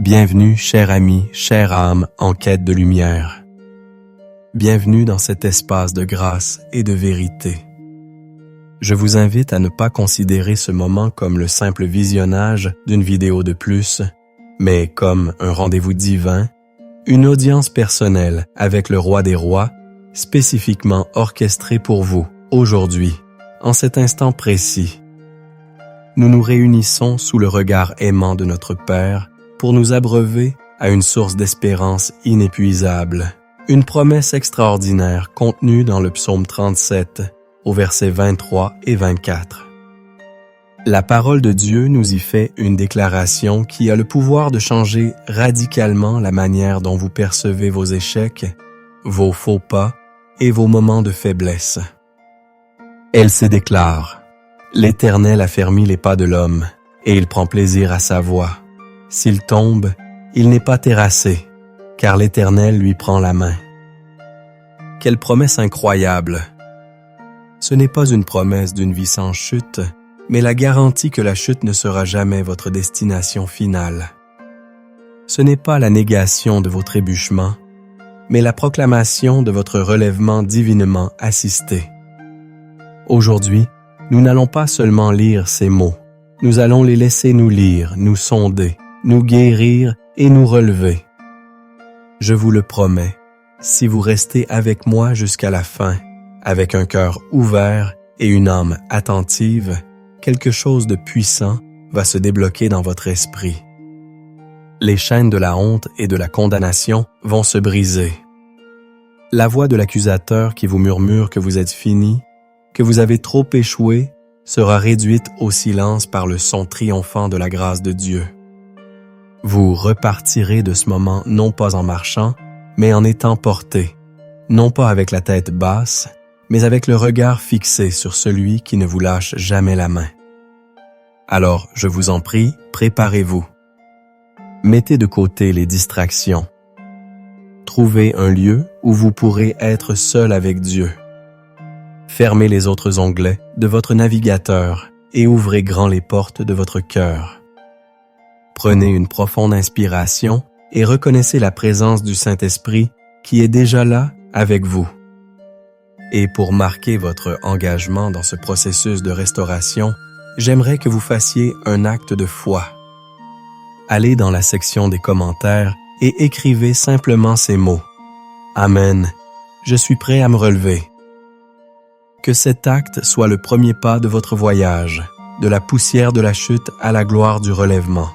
Bienvenue, cher ami, chère âme en quête de lumière. Bienvenue dans cet espace de grâce et de vérité. Je vous invite à ne pas considérer ce moment comme le simple visionnage d'une vidéo de plus, mais comme un rendez-vous divin, une audience personnelle avec le Roi des Rois, spécifiquement orchestrée pour vous, aujourd'hui, en cet instant précis. Nous nous réunissons sous le regard aimant de notre Père pour nous abreuver à une source d'espérance inépuisable, une promesse extraordinaire contenue dans le psaume 37, au versets 23 et 24. La parole de Dieu nous y fait une déclaration qui a le pouvoir de changer radicalement la manière dont vous percevez vos échecs, vos faux pas et vos moments de faiblesse. Elle se déclare: « L'Éternel affermit les pas de l'homme, et il prend plaisir à sa voie. S'il tombe, il n'est pas terrassé, car l'Éternel lui prend la main. » Quelle promesse incroyable! Ce n'est pas une promesse d'une vie sans chute, mais la garantie que la chute ne sera jamais votre destination finale. Ce n'est pas la négation de vos trébuchements, mais la proclamation de votre relèvement divinement assisté. Aujourd'hui, nous n'allons pas seulement lire ces mots, nous allons les laisser nous lire, nous sonder, nous guérir et nous relever. Je vous le promets, si vous restez avec moi jusqu'à la fin, avec un cœur ouvert et une âme attentive, quelque chose de puissant va se débloquer dans votre esprit. Les chaînes de la honte et de la condamnation vont se briser. La voix de l'accusateur qui vous murmure que vous êtes fini, que vous avez trop échoué, sera réduite au silence par le son triomphant de la grâce de Dieu. Vous repartirez de ce moment non pas en marchant, mais en étant porté, non pas avec la tête basse, mais avec le regard fixé sur celui qui ne vous lâche jamais la main. Alors, je vous en prie, préparez-vous. Mettez de côté les distractions. Trouvez un lieu où vous pourrez être seul avec Dieu. Fermez les autres onglets de votre navigateur et ouvrez grand les portes de votre cœur. Prenez une profonde inspiration et reconnaissez la présence du Saint-Esprit qui est déjà là avec vous. Et pour marquer votre engagement dans ce processus de restauration, j'aimerais que vous fassiez un acte de foi. Allez dans la section des commentaires et écrivez simplement ces mots. Amen. Je suis prêt à me relever. Que cet acte soit le premier pas de votre voyage, de la poussière de la chute à la gloire du relèvement.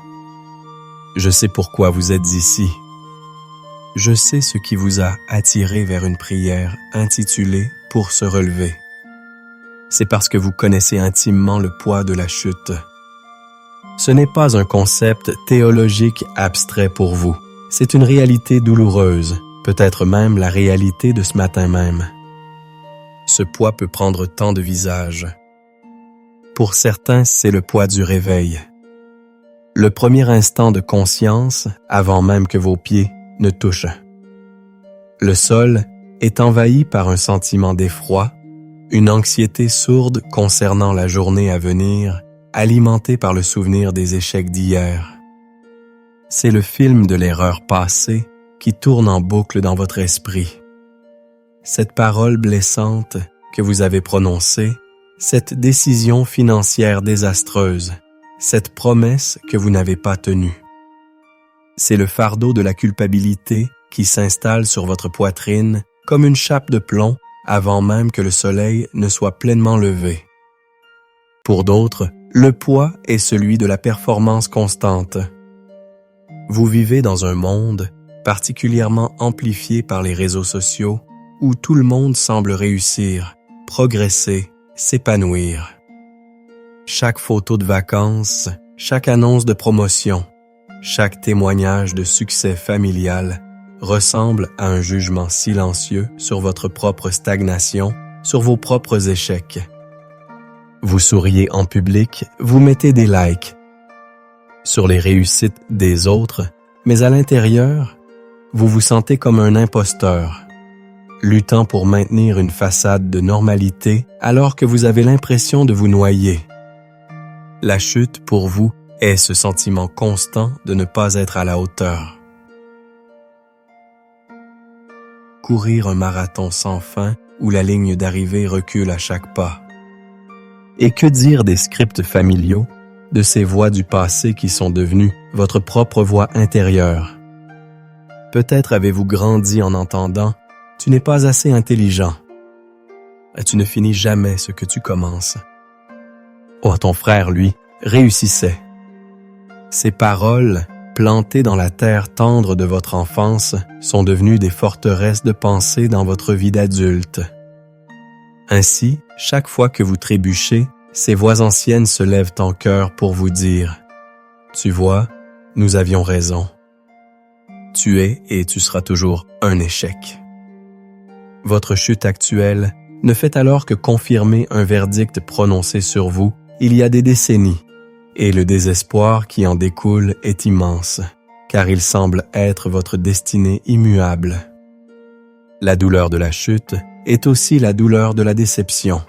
Je sais pourquoi vous êtes ici. Je sais ce qui vous a attiré vers une prière intitulée « Pour se relever ». C'est parce que vous connaissez intimement le poids de la chute. Ce n'est pas un concept théologique abstrait pour vous. C'est une réalité douloureuse, peut-être même la réalité de ce matin même. Ce poids peut prendre tant de visages. Pour certains, c'est le poids du réveil. Le premier instant de conscience, avant même que vos pieds ne touchent. Le sol est envahi par un sentiment d'effroi, une anxiété sourde concernant la journée à venir, alimentée par le souvenir des échecs d'hier. C'est le film de l'erreur passée qui tourne en boucle dans votre esprit. Cette parole blessante que vous avez prononcée, cette décision financière désastreuse, cette promesse que vous n'avez pas tenue. C'est le fardeau de la culpabilité qui s'installe sur votre poitrine comme une chape de plomb avant même que le soleil ne soit pleinement levé. Pour d'autres, le poids est celui de la performance constante. Vous vivez dans un monde particulièrement amplifié par les réseaux sociaux où tout le monde semble réussir, progresser, s'épanouir. Chaque photo de vacances, chaque annonce de promotion, chaque témoignage de succès familial ressemble à un jugement silencieux sur votre propre stagnation, sur vos propres échecs. Vous souriez en public, vous mettez des likes sur les réussites des autres, mais à l'intérieur, vous vous sentez comme un imposteur, luttant pour maintenir une façade de normalité alors que vous avez l'impression de vous noyer. La chute, pour vous, est ce sentiment constant de ne pas être à la hauteur. Courir un marathon sans fin où la ligne d'arrivée recule à chaque pas. Et que dire des scripts familiaux, de ces voix du passé qui sont devenues votre propre voix intérieure? Peut-être avez-vous grandi en entendant « Tu n'es pas assez intelligent ». Tu ne finis jamais ce que tu commences. Oh, ton frère, lui, réussissait. Ces paroles, plantées dans la terre tendre de votre enfance, sont devenues des forteresses de pensée dans votre vie d'adulte. Ainsi, chaque fois que vous trébuchez, ces voix anciennes se lèvent en chœur pour vous dire « Tu vois, nous avions raison. Tu es et tu seras toujours un échec. » Votre chute actuelle ne fait alors que confirmer un verdict prononcé sur vous il y a des décennies, et le désespoir qui en découle est immense, car il semble être votre destinée immuable. La douleur de la chute est aussi la douleur de la déception.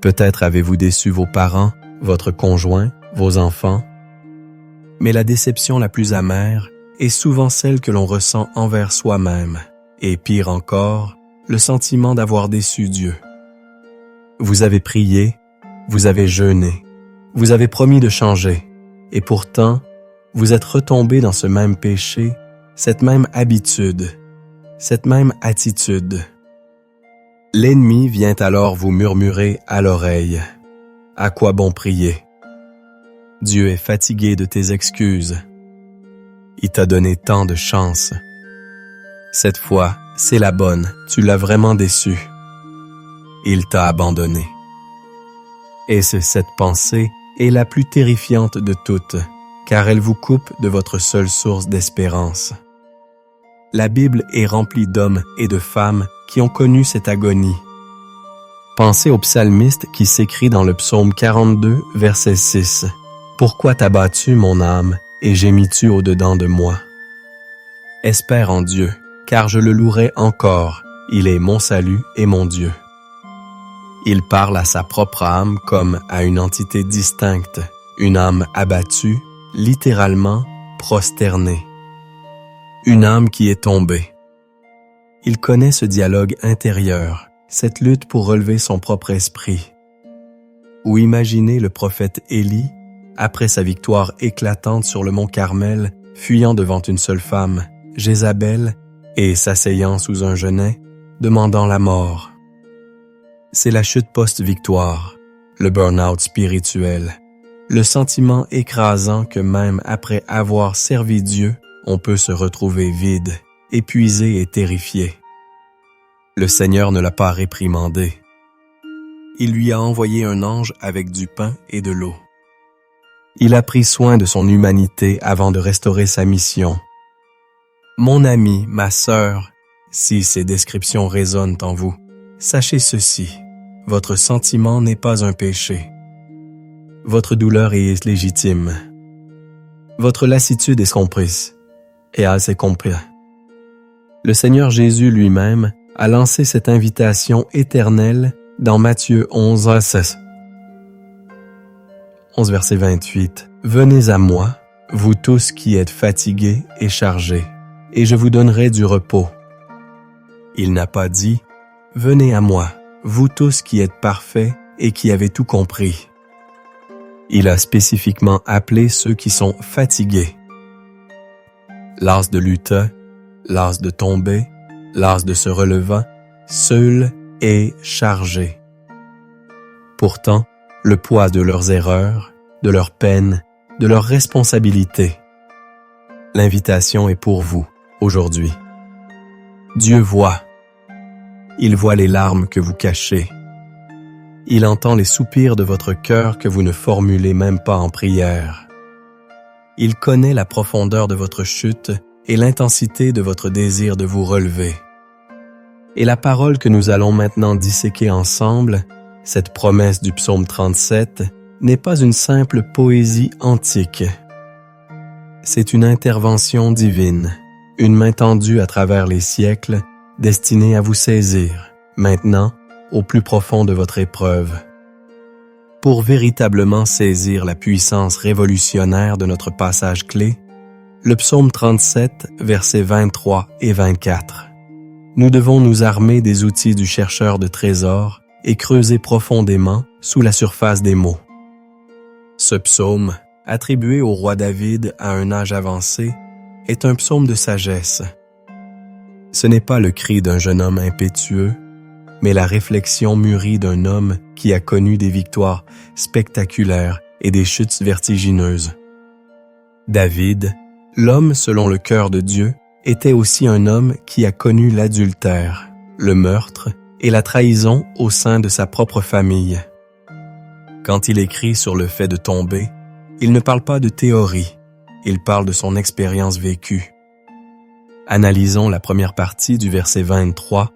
Peut-être avez-vous déçu vos parents, votre conjoint, vos enfants, mais la déception la plus amère est souvent celle que l'on ressent envers soi-même, et pire encore, le sentiment d'avoir déçu Dieu. Vous avez prié, vous avez jeûné, vous avez promis de changer, et pourtant, vous êtes retombé dans ce même péché, cette même habitude, cette même attitude. L'ennemi vient alors vous murmurer à l'oreille. À quoi bon prier? Dieu est fatigué de tes excuses. Il t'a donné tant de chance. Cette fois, c'est la bonne, tu l'as vraiment déçu. Il t'a abandonné. Et cette pensée est la plus terrifiante de toutes, car elle vous coupe de votre seule source d'espérance. La Bible est remplie d'hommes et de femmes qui ont connu cette agonie. Pensez au psalmiste qui s'écrie dans le psaume 42, verset 6. « Pourquoi t'as battu, mon âme, et gémis-tu au-dedans de moi? Espère en Dieu, car je le louerai encore, il est mon salut et mon Dieu. » Il parle à sa propre âme comme à une entité distincte, une âme abattue, littéralement prosternée. Une âme qui est tombée. Il connaît ce dialogue intérieur, cette lutte pour relever son propre esprit. Ou imaginez le prophète Élie, après sa victoire éclatante sur le mont Carmel, fuyant devant une seule femme, Jézabel, et s'asseyant sous un genêt, demandant la mort. C'est la chute post-victoire, le burn-out spirituel, le sentiment écrasant que même après avoir servi Dieu, on peut se retrouver vide, épuisé et terrifié. Le Seigneur ne l'a pas réprimandé. Il lui a envoyé un ange avec du pain et de l'eau. Il a pris soin de son humanité avant de restaurer sa mission. Mon ami, ma sœur, si ces descriptions résonnent en vous, sachez ceci, votre sentiment n'est pas un péché. Votre douleur est légitime. Votre lassitude est comprise. Et assez compris. Le Seigneur Jésus lui-même a lancé cette invitation éternelle dans Matthieu 11, verset 28. « Venez à moi, vous tous qui êtes fatigués et chargés, et je vous donnerai du repos. » Il n'a pas dit « Venez à moi, vous tous qui êtes parfaits et qui avez tout compris. » Il a spécifiquement appelé ceux qui sont fatigués. Las de lutter, las de tomber, las de se relevant, seul et chargé. Pourtant, le poids de leurs erreurs, de leurs peines, de leurs responsabilités. L'invitation est pour vous, aujourd'hui. Dieu voit. Il voit les larmes que vous cachez. Il entend les soupirs de votre cœur que vous ne formulez même pas en prière. Il connaît la profondeur de votre chute et l'intensité de votre désir de vous relever. Et la parole que nous allons maintenant disséquer ensemble, cette promesse du psaume 37, n'est pas une simple poésie antique. C'est une intervention divine, une main tendue à travers les siècles, destinée à vous saisir, maintenant, au plus profond de votre épreuve. Pour véritablement saisir la puissance révolutionnaire de notre passage clé, le psaume 37, versets 23 et 24. Nous devons nous armer des outils du chercheur de trésors et creuser profondément sous la surface des mots. Ce psaume, attribué au roi David à un âge avancé, est un psaume de sagesse. Ce n'est pas le cri d'un jeune homme impétueux, mais la réflexion mûrie d'un homme qui a connu des victoires spectaculaires et des chutes vertigineuses. David, l'homme selon le cœur de Dieu, était aussi un homme qui a connu l'adultère, le meurtre et la trahison au sein de sa propre famille. Quand il écrit sur le fait de tomber, il ne parle pas de théorie, il parle de son expérience vécue. Analysons la première partie du verset 23.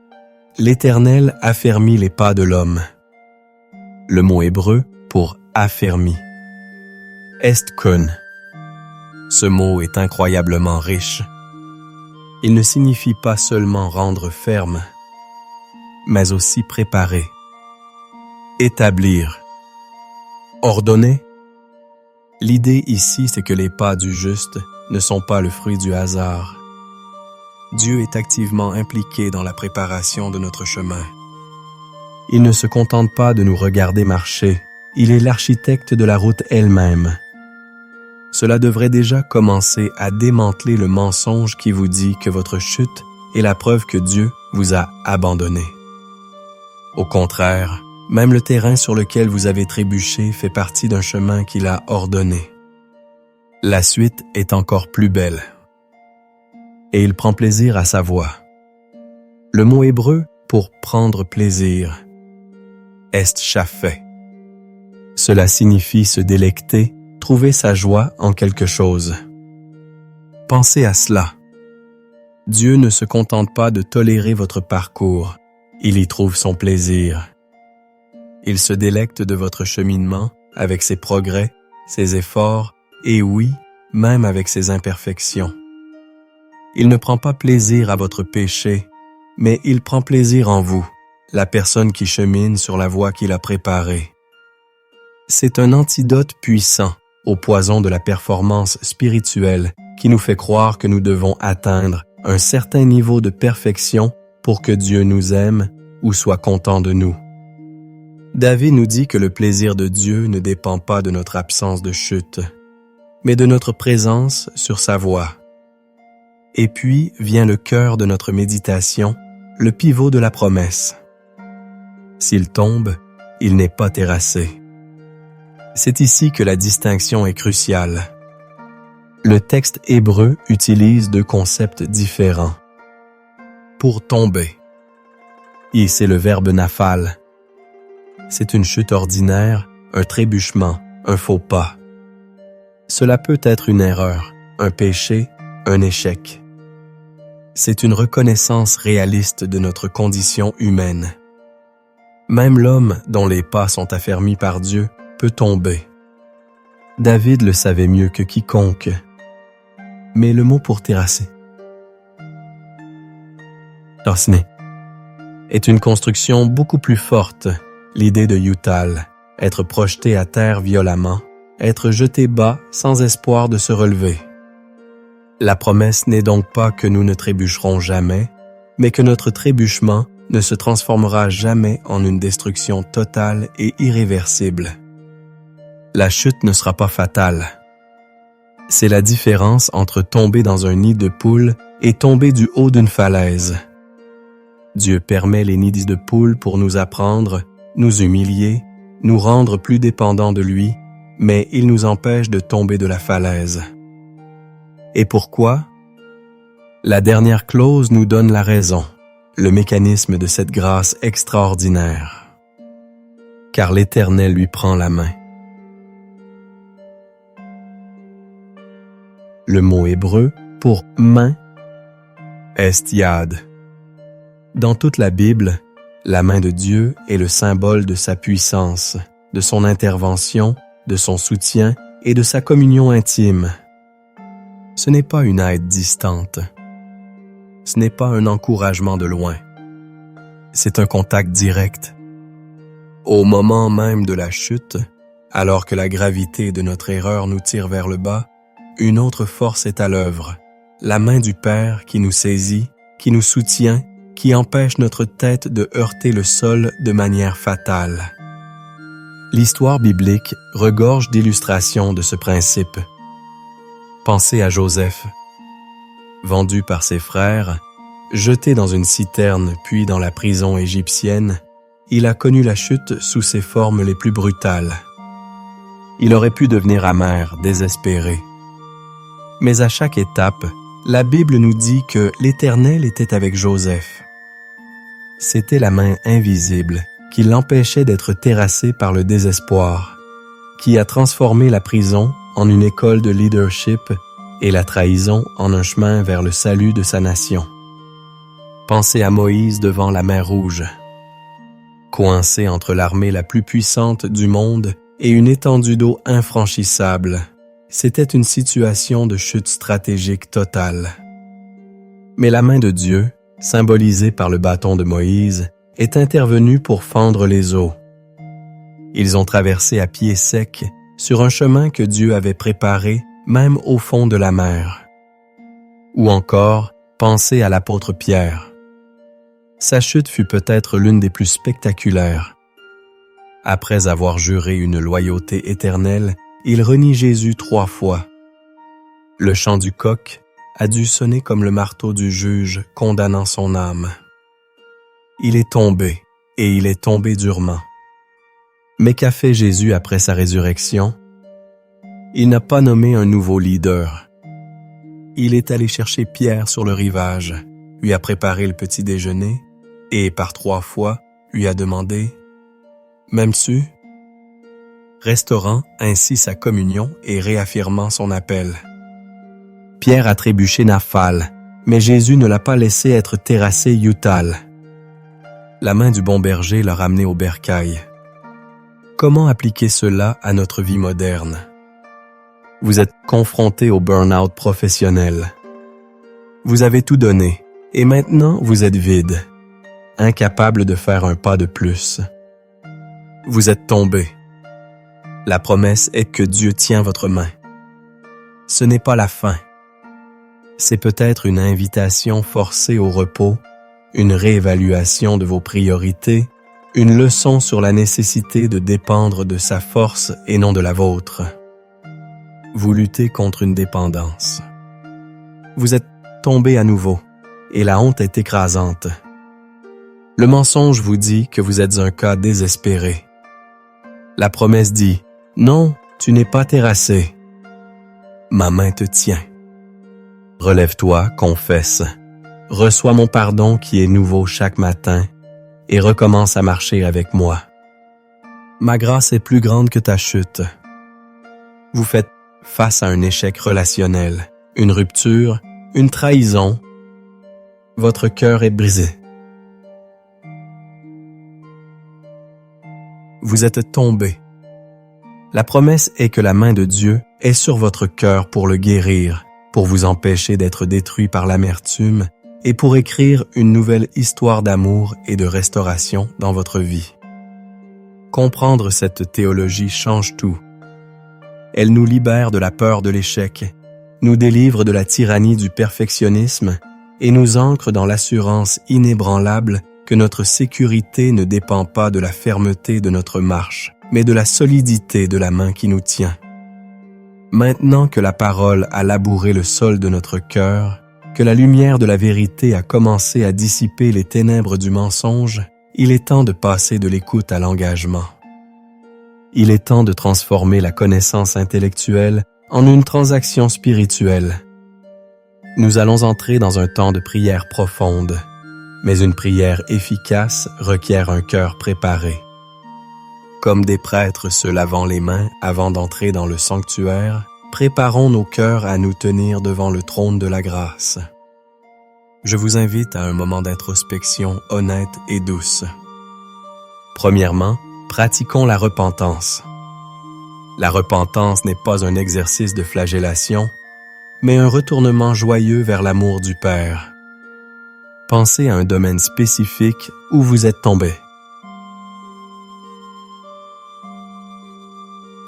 L'Éternel affermit les pas de l'homme. Le mot hébreu pour affermi. Estkun. Ce mot est incroyablement riche. Il ne signifie pas seulement rendre ferme, mais aussi préparer, établir, ordonner. L'idée ici, c'est que les pas du juste ne sont pas le fruit du hasard. Dieu est activement impliqué dans la préparation de notre chemin. Il ne se contente pas de nous regarder marcher, il est l'architecte de la route elle-même. Cela devrait déjà commencer à démanteler le mensonge qui vous dit que votre chute est la preuve que Dieu vous a abandonné. Au contraire, même le terrain sur lequel vous avez trébuché fait partie d'un chemin qu'il a ordonné. La suite est encore plus belle. Et il prend plaisir à sa voix. Le mot hébreu pour prendre plaisir, est chafé. Cela signifie se délecter, trouver sa joie en quelque chose. Pensez à cela. Dieu ne se contente pas de tolérer votre parcours, il y trouve son plaisir. Il se délecte de votre cheminement avec ses progrès, ses efforts et oui, même avec ses imperfections. Il ne prend pas plaisir à votre péché, mais il prend plaisir en vous, la personne qui chemine sur la voie qu'il a préparée. C'est un antidote puissant au poison de la performance spirituelle qui nous fait croire que nous devons atteindre un certain niveau de perfection pour que Dieu nous aime ou soit content de nous. David nous dit que le plaisir de Dieu ne dépend pas de notre absence de chute, mais de notre présence sur sa voie. Et puis vient le cœur de notre méditation, le pivot de la promesse. S'il tombe, il n'est pas terrassé. C'est ici que la distinction est cruciale. Le texte hébreu utilise deux concepts différents. Pour tomber. Et c'est le verbe nafal. C'est une chute ordinaire, un trébuchement, un faux pas. Cela peut être une erreur, un péché, un échec. C'est une reconnaissance réaliste de notre condition humaine. Même l'homme dont les pas sont affermis par Dieu peut tomber. David le savait mieux que quiconque. Mais le mot pour terrasser, tosné, est une construction beaucoup plus forte. L'idée de yutal, être projeté à terre violemment, être jeté bas sans espoir de se relever. La promesse n'est donc pas que nous ne trébucherons jamais, mais que notre trébuchement ne se transformera jamais en une destruction totale et irréversible. La chute ne sera pas fatale. C'est la différence entre tomber dans un nid de poule et tomber du haut d'une falaise. Dieu permet les nids de poule pour nous apprendre, nous humilier, nous rendre plus dépendants de lui, mais il nous empêche de tomber de la falaise. Et pourquoi? La dernière clause nous donne la raison, le mécanisme de cette grâce extraordinaire. Car l'Éternel lui prend la main. Le mot hébreu pour main est yad. Dans toute la Bible, la main de Dieu est le symbole de sa puissance, de son intervention, de son soutien et de sa communion intime. Ce n'est pas une aide distante. Ce n'est pas un encouragement de loin. C'est un contact direct. Au moment même de la chute, Alors que la gravité de notre erreur nous tire vers le bas, une autre force est à l'œuvre, la main du Père qui nous saisit, qui nous soutient, qui empêche notre tête de heurter le sol de manière fatale. L'histoire biblique regorge d'illustrations de ce principe. Pensez à Joseph. Vendu par ses frères, jeté dans une citerne puis dans la prison égyptienne, il a connu la chute sous ses formes les plus brutales. Il aurait pu devenir amer, désespéré. Mais à chaque étape, la Bible nous dit que l'Éternel était avec Joseph. C'était la main invisible qui l'empêchait d'être terrassé par le désespoir, qui a transformé la prison en une école de leadership et la trahison en un chemin vers le salut de sa nation. Pensez à Moïse devant la mer Rouge. Coincé entre l'armée la plus puissante du monde et une étendue d'eau infranchissable, c'était une situation de chute stratégique totale. Mais la main de Dieu, symbolisée par le bâton de Moïse, est intervenue pour fendre les eaux. Ils ont traversé à pied sec sur un chemin que Dieu avait préparé même au fond de la mer. Ou encore, pensez à l'apôtre Pierre. Sa chute fut peut-être l'une des plus spectaculaires. Après avoir juré une loyauté éternelle, il renie Jésus 3 fois. Le chant du coq a dû sonner comme le marteau du juge condamnant son âme. Il est tombé, et il est tombé durement. Mais qu'a fait Jésus après sa résurrection? Il n'a pas nommé un nouveau leader. Il est allé chercher Pierre sur le rivage, lui a préparé le petit déjeuner, et par 3 fois lui a demandé « M'aimes-tu » restaurant ainsi sa communion et réaffirmant son appel. Pierre a trébuché Naphal, mais Jésus ne l'a pas laissé être terrassé Yutal. La main du bon berger l'a ramené au bercail. Comment appliquer cela à notre vie moderne? Vous êtes confronté au burn-out professionnel. Vous avez tout donné, et maintenant vous êtes vide, incapable de faire un pas de plus. Vous êtes tombé. La promesse est que Dieu tient votre main. Ce n'est pas la fin. C'est peut-être une invitation forcée au repos, une réévaluation de vos priorités, une leçon sur la nécessité de dépendre de sa force et non de la vôtre. Vous luttez contre une dépendance. Vous êtes tombé à nouveau, et la honte est écrasante. Le mensonge vous dit que vous êtes un cas désespéré. La promesse dit « Non, tu n'es pas terrassé. Ma main te tient. Relève-toi, confesse. Reçois mon pardon qui est nouveau chaque matin et recommence à marcher avec moi. Ma grâce est plus grande que ta chute. » Vous faites face à un échec relationnel, une rupture, une trahison. Votre cœur est brisé. Vous êtes tombé. La promesse est que la main de Dieu est sur votre cœur pour le guérir, pour vous empêcher d'être détruit par l'amertume et pour écrire une nouvelle histoire d'amour et de restauration dans votre vie. Comprendre cette théologie change tout. Elle nous libère de la peur de l'échec, nous délivre de la tyrannie du perfectionnisme et nous ancre dans l'assurance inébranlable que notre sécurité ne dépend pas de la fermeté de notre marche, mais de la solidité de la main qui nous tient. Maintenant que la parole a labouré le sol de notre cœur, que la lumière de la vérité a commencé à dissiper les ténèbres du mensonge, il est temps de passer de l'écoute à l'engagement. Il est temps de transformer la connaissance intellectuelle en une transaction spirituelle. Nous allons entrer dans un temps de prière profonde, mais une prière efficace requiert un cœur préparé. Comme des prêtres se lavant les mains avant d'entrer dans le sanctuaire, préparons nos cœurs à nous tenir devant le trône de la grâce. Je vous invite à un moment d'introspection honnête et douce. Premièrement, pratiquons la repentance. La repentance n'est pas un exercice de flagellation, mais un retournement joyeux vers l'amour du Père. Pensez à un domaine spécifique où vous êtes tombé.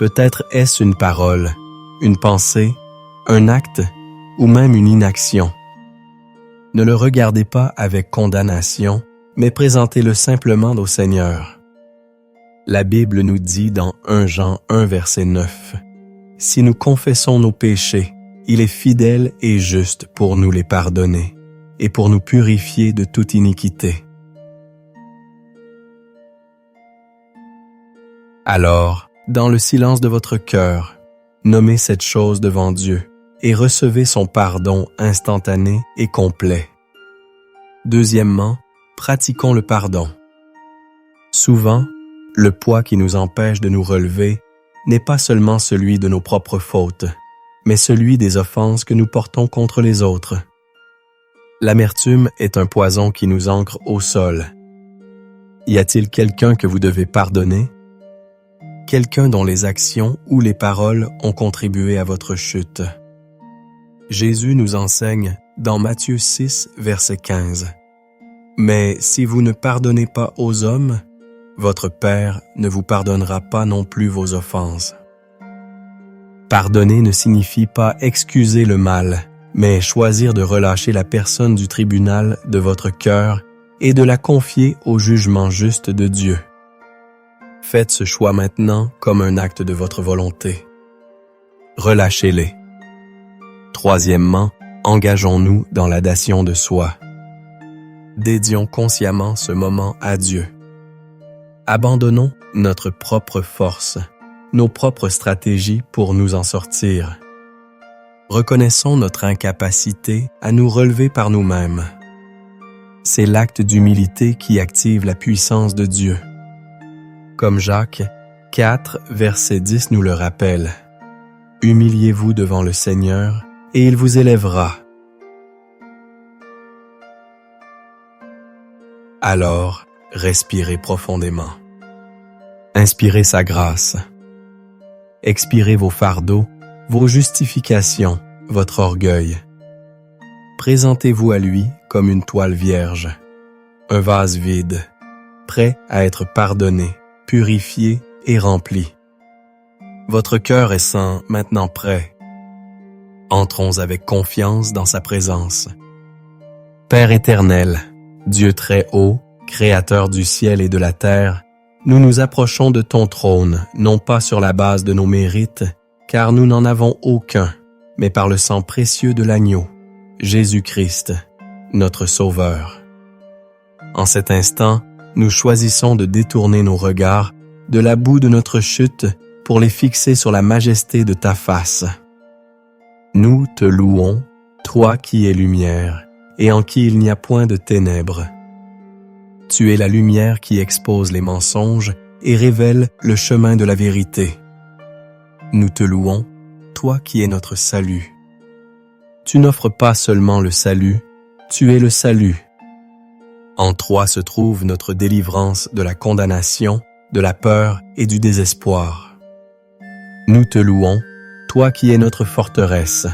Peut-être est-ce une parole, une pensée, un acte ou même une inaction. Ne le regardez pas avec condamnation, mais présentez-le simplement au Seigneur. La Bible nous dit dans 1 Jean 1 verset 9, « Si nous confessons nos péchés, il est fidèle et juste pour nous les pardonner et pour nous purifier de toute iniquité. » Alors, dans le silence de votre cœur, nommez cette chose devant Dieu et recevez son pardon instantané et complet. Deuxièmement, pratiquons le pardon. Souvent, le poids qui nous empêche de nous relever n'est pas seulement celui de nos propres fautes, mais celui des offenses que nous portons contre les autres. L'amertume est un poison qui nous ancre au sol. Y a-t-il quelqu'un que vous devez pardonner? Quelqu'un dont les actions ou les paroles ont contribué à votre chute. Jésus nous enseigne dans Matthieu 6, verset 15. « Mais si vous ne pardonnez pas aux hommes, votre Père ne vous pardonnera pas non plus vos offenses. » Pardonner ne signifie pas excuser le mal, mais choisir de relâcher la personne du tribunal de votre cœur et de la confier au jugement juste de Dieu. Faites ce choix maintenant comme un acte de votre volonté. Relâchez-les. Troisièmement, engageons-nous dans la dation de soi. Dédions consciemment ce moment à Dieu. Abandonnons notre propre force, nos propres stratégies pour nous en sortir. Reconnaissons notre incapacité à nous relever par nous-mêmes. C'est l'acte d'humilité qui active la puissance de Dieu. Comme Jacques 4, verset 10 nous le rappelle. « Humiliez-vous devant le Seigneur, et il vous élèvera. » Alors, respirez profondément. Inspirez sa grâce. Expirez vos fardeaux, vos justifications, votre orgueil. Présentez-vous à lui comme une toile vierge, un vase vide, prêt à être pardonné, purifié et rempli. Votre cœur est saint, maintenant prêt. Entrons avec confiance dans sa présence. Père éternel, Dieu très haut, Créateur du ciel et de la terre, nous nous approchons de ton trône, non pas sur la base de nos mérites, car nous n'en avons aucun, mais par le sang précieux de l'agneau, Jésus-Christ, notre Sauveur. En cet instant, nous choisissons de détourner nos regards de la boue de notre chute pour les fixer sur la majesté de ta face. Nous te louons, toi qui es lumière, et en qui il n'y a point de ténèbres. Tu es la lumière qui expose les mensonges et révèle le chemin de la vérité. Nous te louons, toi qui es notre salut. Tu n'offres pas seulement le salut, tu es le salut. En toi se trouve notre délivrance de la condamnation, de la peur et du désespoir. Nous te louons, toi qui es notre forteresse.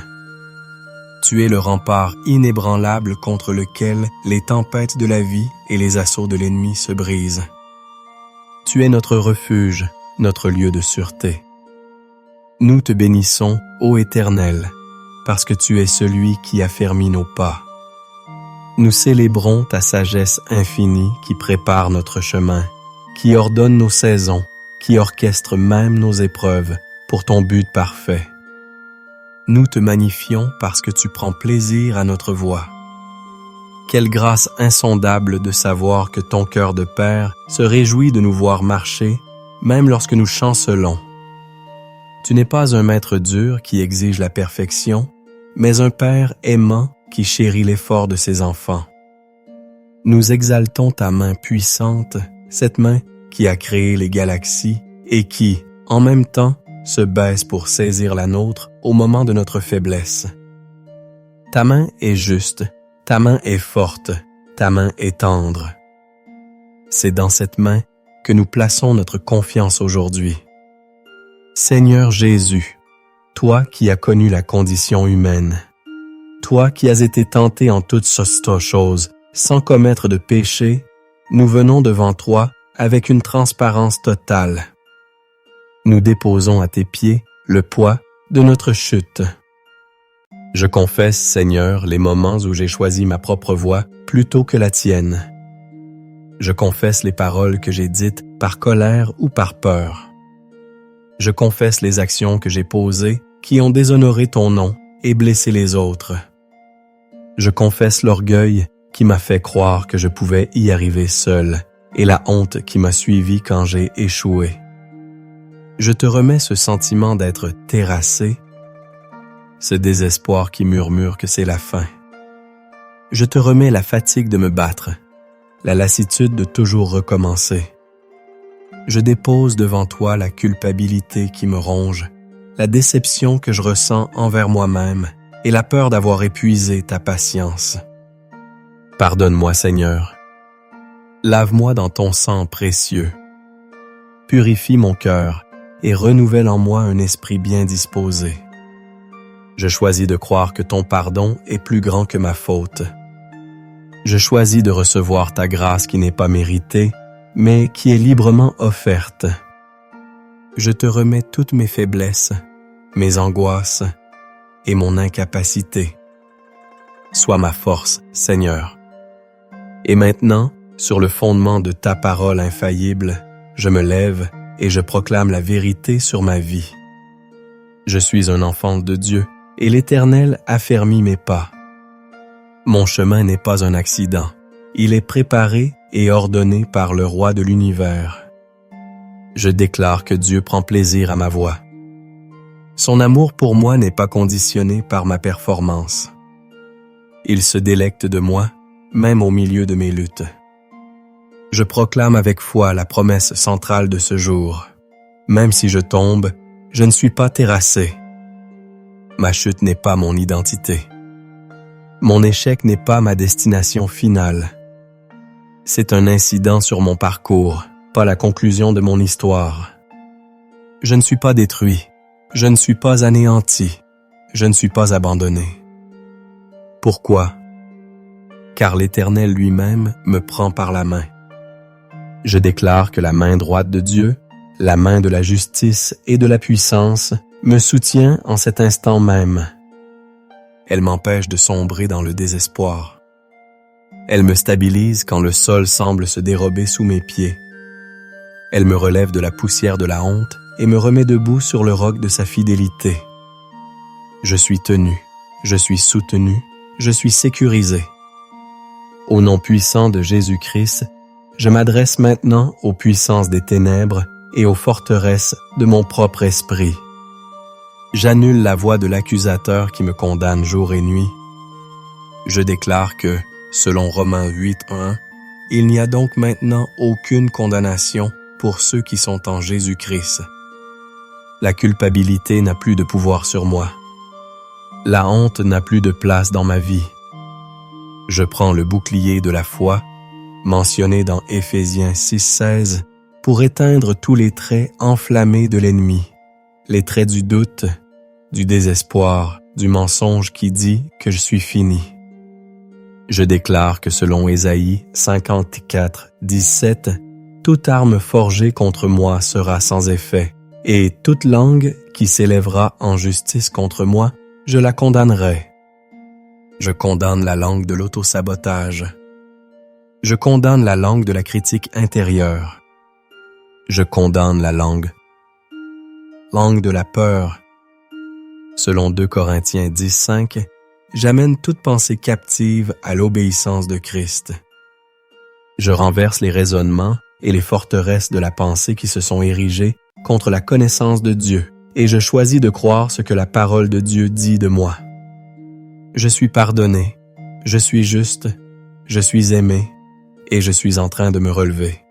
Tu es le rempart inébranlable contre lequel les tempêtes de la vie et les assauts de l'ennemi se brisent. Tu es notre refuge, notre lieu de sûreté. Nous te bénissons, ô Éternel, parce que tu es celui qui affermit nos pas. Nous célébrons ta sagesse infinie qui prépare notre chemin, qui ordonne nos saisons, qui orchestre même nos épreuves pour ton but parfait. Nous te magnifions parce que tu prends plaisir à notre voix. Quelle grâce insondable de savoir que ton cœur de Père se réjouit de nous voir marcher, même lorsque nous chancelons. Tu n'es pas un maître dur qui exige la perfection, mais un Père aimant qui chérit l'effort de ses enfants. Nous exaltons ta main puissante, cette main qui a créé les galaxies et qui, en même temps, se baisse pour saisir la nôtre au moment de notre faiblesse. Ta main est juste, ta main est forte, ta main est tendre. C'est dans cette main que nous plaçons notre confiance aujourd'hui. Seigneur Jésus, toi qui as connu la condition humaine, toi qui as été tenté en toutes choses sans commettre de péché, nous venons devant toi avec une transparence totale. nous déposons à tes pieds le poids de notre chute. Je confesse, Seigneur, les moments où j'ai choisi ma propre voie plutôt que la tienne. Je confesse les paroles que j'ai dites par colère ou par peur. Je confesse les actions que j'ai posées qui ont déshonoré ton nom et blessé les autres. Je confesse l'orgueil qui m'a fait croire que je pouvais y arriver seul et la honte qui m'a suivi quand j'ai échoué. Je te remets ce sentiment d'être terrassé, ce désespoir qui murmure que c'est la fin. Je te remets la fatigue de me battre, la lassitude de toujours recommencer. Je dépose devant toi la culpabilité qui me ronge, la déception que je ressens envers moi-même et la peur d'avoir épuisé ta patience. Pardonne-moi, Seigneur. Lave-moi dans ton sang précieux. Purifie mon cœur et renouvelle en moi un esprit bien disposé. Je choisis de croire que ton pardon est plus grand que ma faute. Je choisis de recevoir ta grâce qui n'est pas méritée, mais qui est librement offerte. Je te remets toutes mes faiblesses, mes angoisses et mon incapacité. Sois ma force, Seigneur. Et maintenant, sur le fondement de ta parole infaillible, je me lève et je proclame la vérité sur ma vie. Je suis un enfant de Dieu et l'Éternel affermit mes pas. Mon chemin n'est pas un accident. Il est préparé et ordonné par le Roi de l'univers. Je déclare que Dieu prend plaisir à ma voie. Son amour pour moi n'est pas conditionné par ma performance. Il se délecte de moi, même au milieu de mes luttes. Je proclame avec foi la promesse centrale de ce jour. Même si je tombe, je ne suis pas terrassé. Ma chute n'est pas mon identité. Mon échec n'est pas ma destination finale. C'est un incident sur mon parcours, pas la conclusion de mon histoire. Je ne suis pas détruit. Je ne suis pas anéanti. Je ne suis pas abandonné. Pourquoi? Car l'Éternel lui-même me prend par la main. Je déclare que la main droite de Dieu, la main de la justice et de la puissance, me soutient en cet instant même. Elle m'empêche de sombrer dans le désespoir. Elle me stabilise quand le sol semble se dérober sous mes pieds. Elle me relève de la poussière de la honte et me remet debout sur le roc de sa fidélité. Je suis tenu, je suis soutenu, je suis sécurisé. Au nom puissant de Jésus-Christ, je m'adresse maintenant aux puissances des ténèbres et aux forteresses de mon propre esprit. J'annule la voix de l'accusateur qui me condamne jour et nuit. Je déclare que, selon Romains 8:1, il n'y a donc maintenant aucune condamnation pour ceux qui sont en Jésus-Christ. La culpabilité n'a plus de pouvoir sur moi. La honte n'a plus de place dans ma vie. Je prends le bouclier de la foi, mentionné dans Éphésiens 6:16, pour éteindre tous les traits enflammés de l'ennemi, les traits du doute, du désespoir, du mensonge qui dit que je suis fini. Je déclare que selon Ésaïe 54:17, toute arme forgée contre moi sera sans effet, et toute langue qui s'élèvera en justice contre moi, je la condamnerai. Je condamne la langue de l'autosabotage. Je condamne la langue de la critique intérieure. Je condamne la langue de la peur. Selon 2 Corinthiens 10:5, j'amène toute pensée captive à l'obéissance de Christ. Je renverse les raisonnements et les forteresses de la pensée qui se sont érigées contre la connaissance de Dieu, et je choisis de croire ce que la parole de Dieu dit de moi. Je suis pardonné, je suis juste, je suis aimé, et je suis en train de me relever.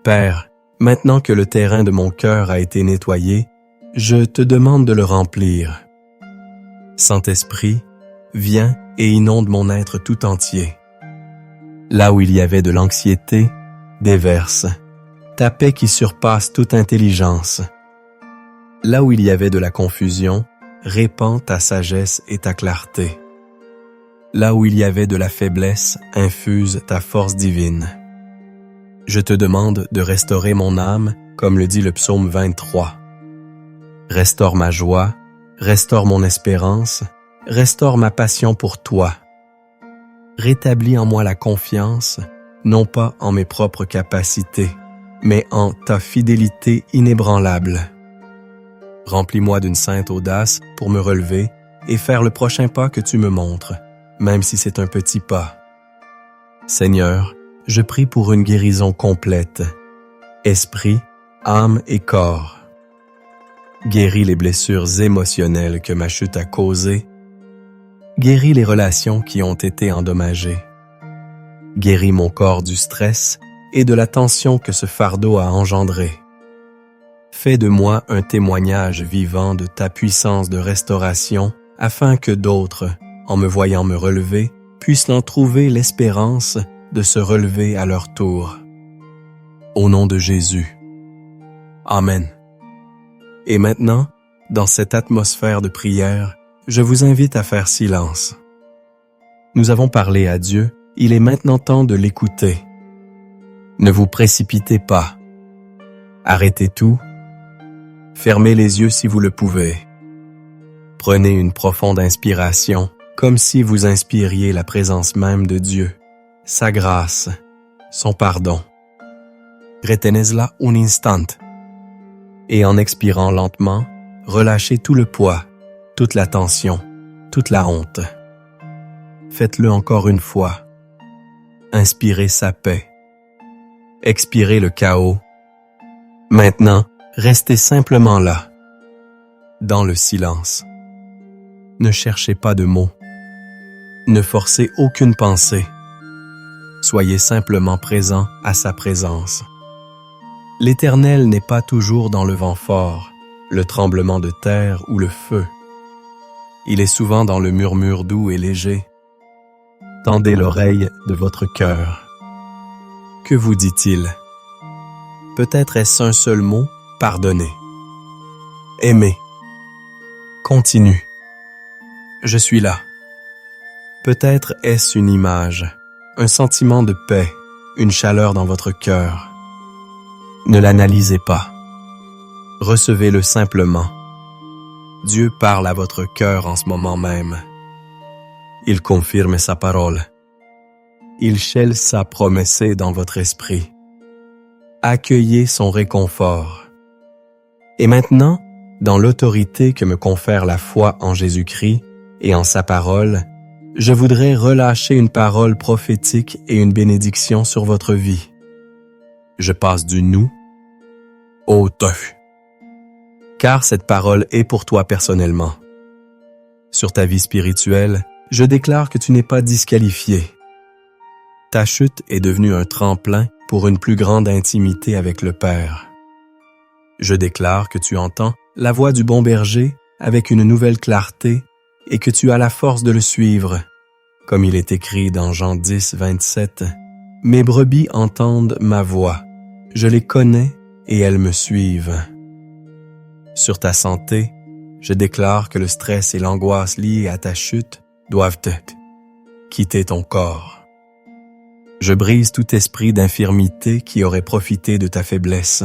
Père, maintenant que le terrain de mon cœur a été nettoyé, je te demande de le remplir. Saint-Esprit, viens et inonde mon être tout entier. Là où il y avait de l'anxiété, déverse ta paix qui surpasse toute intelligence. Là où il y avait de la confusion, répands ta sagesse et ta clarté. Là où il y avait de la faiblesse, infuse ta force divine. Je te demande de restaurer mon âme, comme le dit le psaume 23. Restaure ma joie, restaure mon espérance, restaure ma passion pour toi. Rétablis en moi la confiance, non pas en mes propres capacités, mais en ta fidélité inébranlable. Remplis-moi d'une sainte audace pour me relever et faire le prochain pas que tu me montres, même si c'est un petit pas. Seigneur, je prie pour une guérison complète, esprit, âme et corps. Guéris les blessures émotionnelles que ma chute a causées. Guéris les relations qui ont été endommagées. Guéris mon corps du stress et de la tension que ce fardeau a engendré. Fais de moi un témoignage vivant de ta puissance de restauration afin que d'autres, en me voyant me relever, puissent en trouver l'espérance de se relever à leur tour. Au nom de Jésus. Amen. Et maintenant, dans cette atmosphère de prière, je vous invite à faire silence. Nous avons parlé à Dieu, il est maintenant temps de l'écouter. Ne vous précipitez pas. Arrêtez tout. Fermez les yeux si vous le pouvez. Prenez une profonde inspiration, comme si vous inspiriez la présence même de Dieu, sa grâce, son pardon. Retenez-la un instant. Et en expirant lentement, relâchez tout le poids, toute la tension, toute la honte. Faites-le encore une fois. Inspirez sa paix. Expirez le chaos. Maintenant, restez simplement là, dans le silence. Ne cherchez pas de mots. Ne forcez aucune pensée. Soyez simplement présent à sa présence. L'Éternel n'est pas toujours dans le vent fort, le tremblement de terre ou le feu. Il est souvent dans le murmure doux et léger. Tendez l'oreille de votre cœur. Que vous dit-il? Peut-être est-ce un seul mot, pardonner. Aimer. Continue. Je suis là. Peut-être est-ce une image, un sentiment de paix, une chaleur dans votre cœur. Ne l'analysez pas. Recevez-le simplement. Dieu parle à votre cœur en ce moment même. Il confirme sa parole. Il scelle sa promesse dans votre esprit. Accueillez son réconfort. Et maintenant, dans l'autorité que me confère la foi en Jésus-Christ et en sa parole, je voudrais relâcher une parole prophétique et une bénédiction sur votre vie. Je passe du nous au tu. Car cette parole est pour toi personnellement. Sur ta vie spirituelle, je déclare que tu n'es pas disqualifié. Ta chute est devenue un tremplin pour une plus grande intimité avec le Père. Je déclare que tu entends la voix du bon berger avec une nouvelle clarté et que tu as la force de le suivre. Comme il est écrit dans Jean 10, 27, « Mes brebis entendent ma voix. Je les connais et elles me suivent. » Sur ta santé, je déclare que le stress et l'angoisse liés à ta chute doivent quitter ton corps. Je brise tout esprit d'infirmité qui aurait profité de ta faiblesse.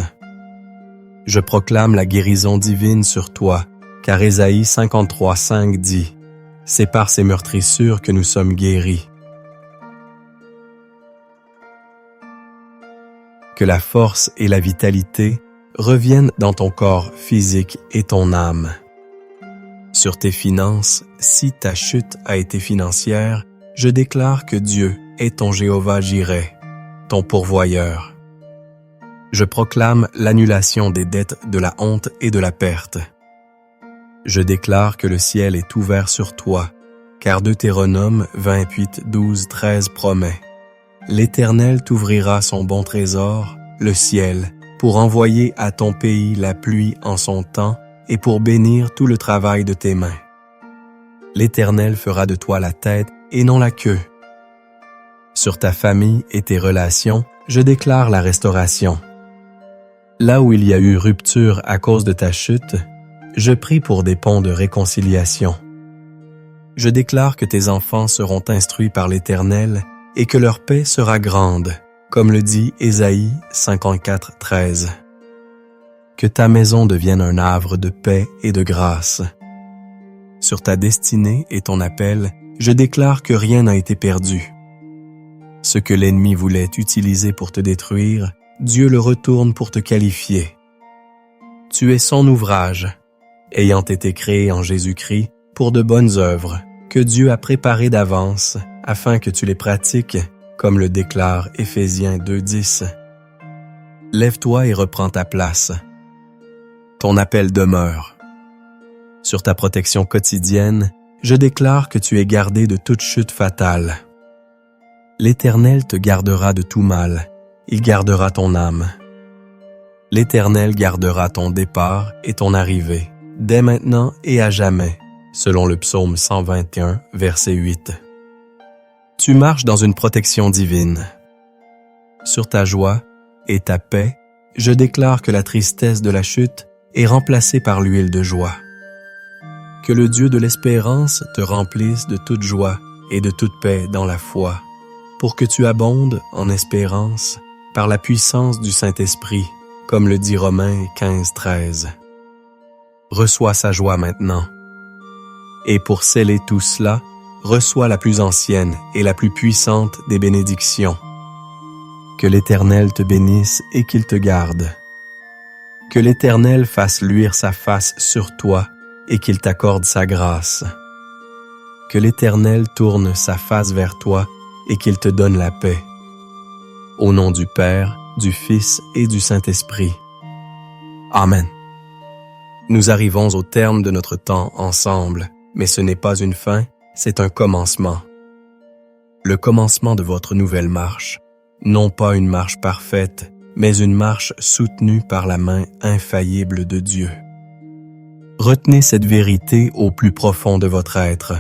Je proclame la guérison divine sur toi, car Ésaïe 53:5 dit « C'est par ces meurtrissures que nous sommes guéris. » Que la force et la vitalité reviennent dans ton corps physique et ton âme. Sur tes finances, si ta chute a été financière, je déclare que Dieu est ton Jéhovah Jireh, ton pourvoyeur. Je proclame l'annulation des dettes de la honte et de la perte. Je déclare que le ciel est ouvert sur toi, car Deutéronome 28, 12, 13 promet « L'Éternel t'ouvrira son bon trésor, le ciel, pour envoyer à ton pays la pluie en son temps et pour bénir tout le travail de tes mains. L'Éternel fera de toi la tête et non la queue. » Sur ta famille et tes relations, je déclare la restauration. Là où il y a eu rupture à cause de ta chute, je prie pour des ponts de réconciliation. Je déclare que tes enfants seront instruits par l'Éternel et que leur paix sera grande, comme le dit Ésaïe 54:13. Que ta maison devienne un havre de paix et de grâce. Sur ta destinée et ton appel, je déclare que rien n'a été perdu. Ce que l'ennemi voulait utiliser pour te détruire, Dieu le retourne pour te qualifier. Tu es son ouvrage, ayant été créé en Jésus-Christ pour de bonnes œuvres, que Dieu a préparées d'avance, afin que tu les pratiques, comme le déclare Éphésiens 2:10. Lève-toi et reprends ta place. Ton appel demeure. Sur ta protection quotidienne, je déclare que tu es gardé de toute chute fatale. L'Éternel te gardera de tout mal, il gardera ton âme. L'Éternel gardera ton départ et ton arrivée, dès maintenant et à jamais, selon le psaume 121, verset 8. Tu marches dans une protection divine. Sur ta joie et ta paix, je déclare que la tristesse de la chute est remplacée par l'huile de joie. Que le Dieu de l'espérance te remplisse de toute joie et de toute paix dans la foi, pour que tu abondes en espérance par la puissance du Saint-Esprit, comme le dit Romains 15:13. Reçois sa joie maintenant. Et pour sceller tout cela, reçois la plus ancienne et la plus puissante des bénédictions. Que l'Éternel te bénisse et qu'il te garde. Que l'Éternel fasse luire sa face sur toi et qu'il t'accorde sa grâce. Que l'Éternel tourne sa face vers toi et qu'il te donne la paix. Au nom du Père, du Fils et du Saint-Esprit. Amen. Nous arrivons au terme de notre temps ensemble, mais ce n'est pas une fin, c'est un commencement. Le commencement de votre nouvelle marche, non pas une marche parfaite, mais une marche soutenue par la main infaillible de Dieu. Retenez cette vérité au plus profond de votre être.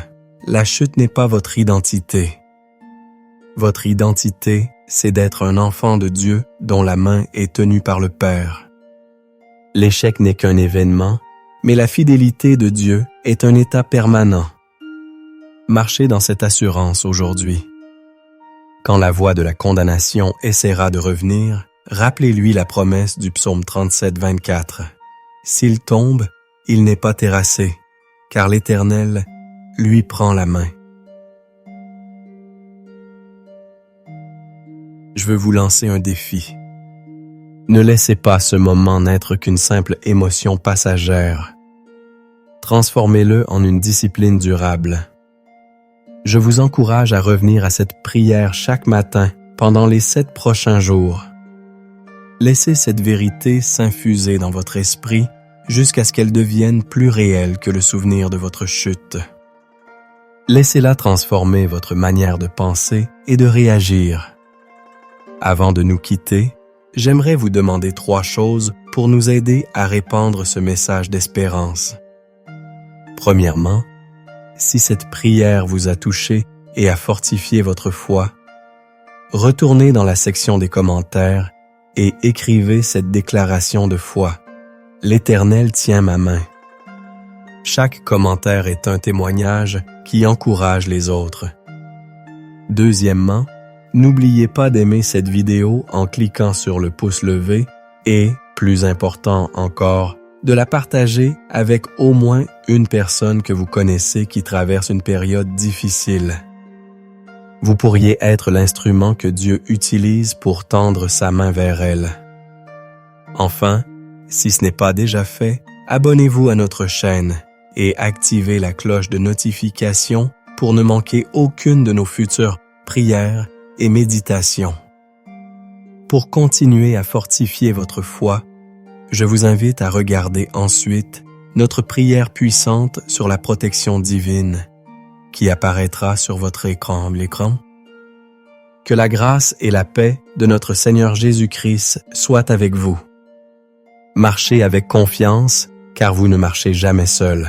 La chute n'est pas votre identité. Votre identité, c'est d'être un enfant de Dieu dont la main est tenue par le Père. L'échec n'est qu'un événement, mais la fidélité de Dieu est un état permanent. Marchez dans cette assurance aujourd'hui. Quand la voix de la condamnation essaiera de revenir, rappelez-lui la promesse du psaume 37:24. S'il tombe, il n'est pas terrassé, car l'Éternel lui prend la main. Je veux vous lancer un défi. Ne laissez pas ce moment n'être qu'une simple émotion passagère. Transformez-le en une discipline durable. Je vous encourage à revenir à cette prière chaque matin pendant les 7 prochains jours. Laissez cette vérité s'infuser dans votre esprit jusqu'à ce qu'elle devienne plus réelle que le souvenir de votre chute. Laissez-la transformer votre manière de penser et de réagir. Avant de nous quitter, j'aimerais vous demander 3 choses pour nous aider à répandre ce message d'espérance. Premièrement, si cette prière vous a touché et a fortifié votre foi, retournez dans la section des commentaires et écrivez cette déclaration de foi. L'Éternel tient ma main. Chaque commentaire est un témoignage qui encourage les autres. Deuxièmement, n'oubliez pas d'aimer cette vidéo en cliquant sur le pouce levé et, plus important encore, de la partager avec au moins une personne que vous connaissez qui traverse une période difficile. Vous pourriez être l'instrument que Dieu utilise pour tendre sa main vers elle. Enfin, si ce n'est pas déjà fait, abonnez-vous à notre chaîne et activez la cloche de notification pour ne manquer aucune de nos futures prières et méditations. Pour continuer à fortifier votre foi, je vous invite à regarder ensuite notre prière puissante sur la protection divine qui apparaîtra sur votre écran. Que la grâce et la paix de notre Seigneur Jésus-Christ soient avec vous. Marchez avec confiance, car vous ne marchez jamais seul.